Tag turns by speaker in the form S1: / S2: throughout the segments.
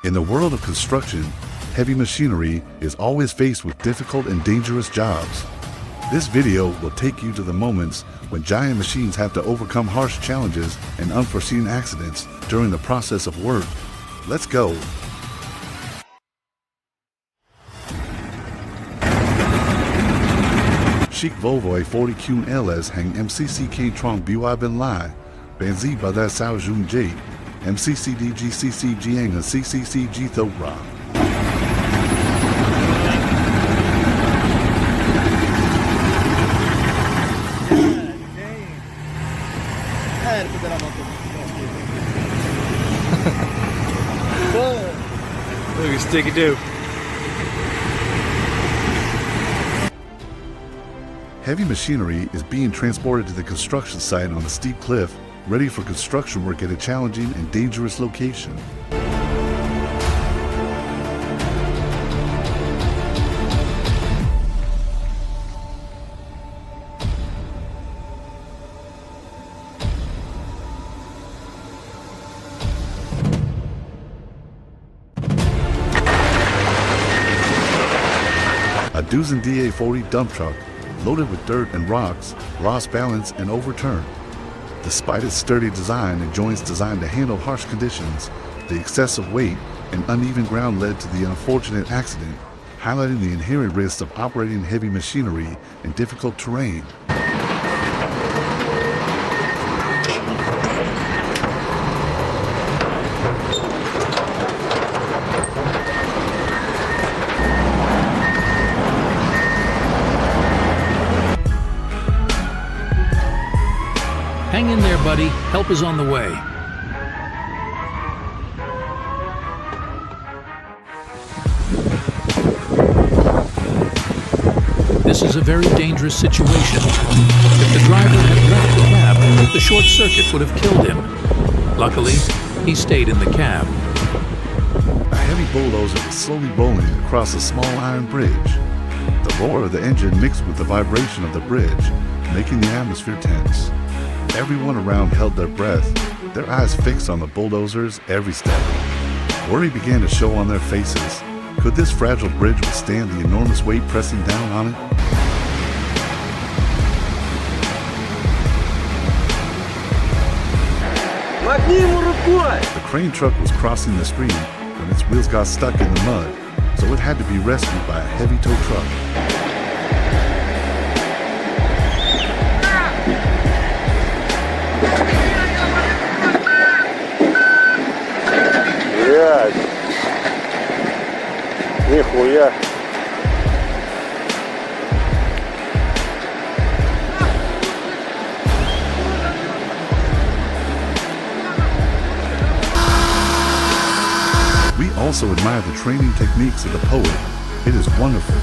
S1: In the world of construction, heavy machinery is always faced with difficult and dangerous jobs. This video will take you to the moments when giant machines have to overcome harsh challenges and unforeseen accidents during the process of work. Let's go! Chic Volvo 40 LS hang MCC K Trong Bua Ben Lai, Benzi Bada Sao Jun J, MCCD GCC Giang and CCC G Tho Ra.
S2: Look at Sticky Doo.
S1: Heavy machinery is being transported to the construction site on a steep cliff, ready for construction work at a challenging and dangerous location. A Dusan DA40 dump truck, loaded with dirt and rocks, lost balance and overturned. Despite its sturdy design and joints designed to handle harsh conditions, the excessive weight and uneven ground led to the unfortunate accident, highlighting the inherent risks of operating heavy machinery in difficult terrain.
S3: Hang in there, buddy. Help is on the way. This is a very dangerous situation. If the driver had left the cab, the short circuit would have killed him. Luckily, he stayed in the cab.
S1: A heavy bulldozer was slowly rolling across a small iron bridge. The roar of the engine mixed with the vibration of the bridge, making the atmosphere tense. Everyone around held their breath, their eyes fixed on the bulldozer's every step. Worry began to show on their faces. Could this fragile bridge withstand the enormous weight pressing down on it? The crane truck was crossing the stream when its wheels got stuck in the mud, so it had to be rescued by a heavy tow truck.
S4: Нихуя.
S1: We also admire the training techniques of the poet. It is wonderful.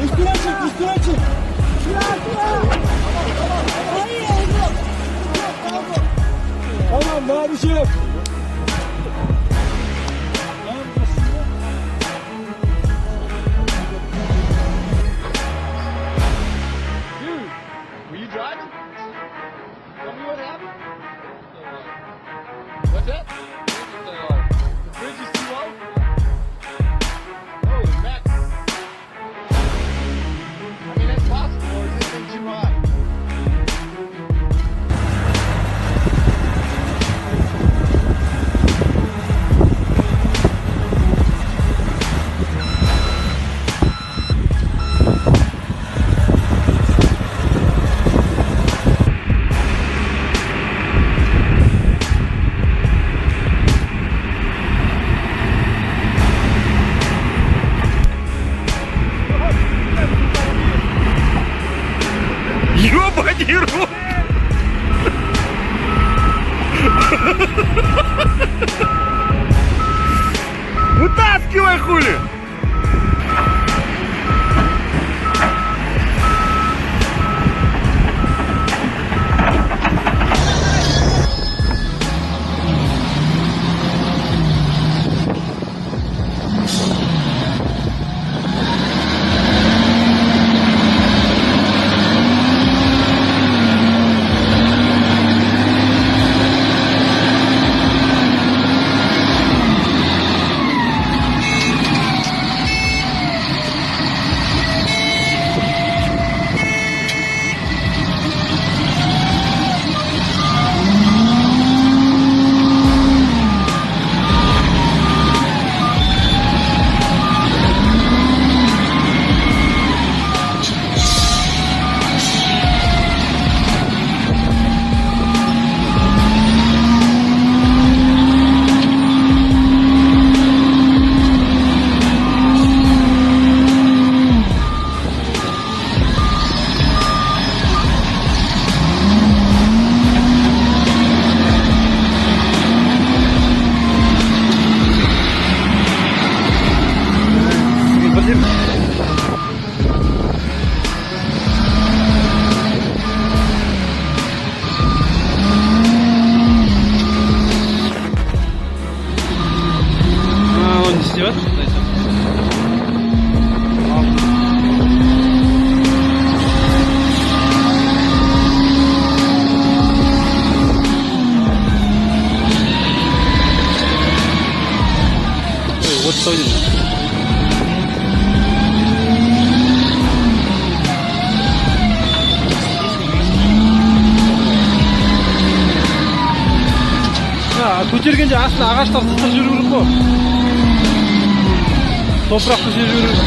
S5: Üstüne çık, üstüne çık. Tamam, daha bir şey yok.
S2: Were you driving? Tell me what happened. What's that? The bridge is too low? Holy mac. I mean, that's possible, or is this thing too high?
S6: Ёбаный Вытаскивай, хули!
S2: Он не снет? Вот что один. Көтергенде астына ағаштар сыздық жүру керек қой. Топырақты жер жүру керек.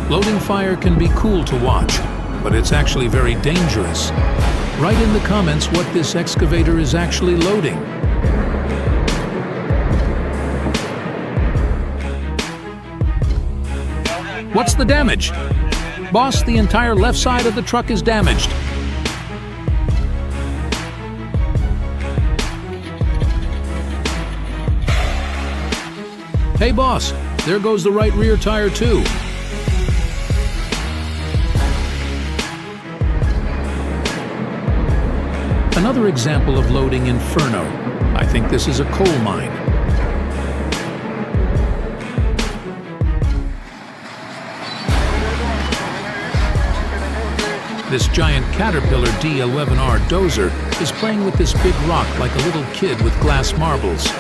S3: Loading fire can be cool to watch, but it's actually very dangerous. Write in the comments what this excavator is actually loading. What's the damage? Boss, the entire left side of the truck is damaged. Hey boss, there goes the right rear tire too. Another example of loading inferno. I think this is a coal mine. This giant Caterpillar D11R dozer is playing with this big rock like a little kid with glass marbles.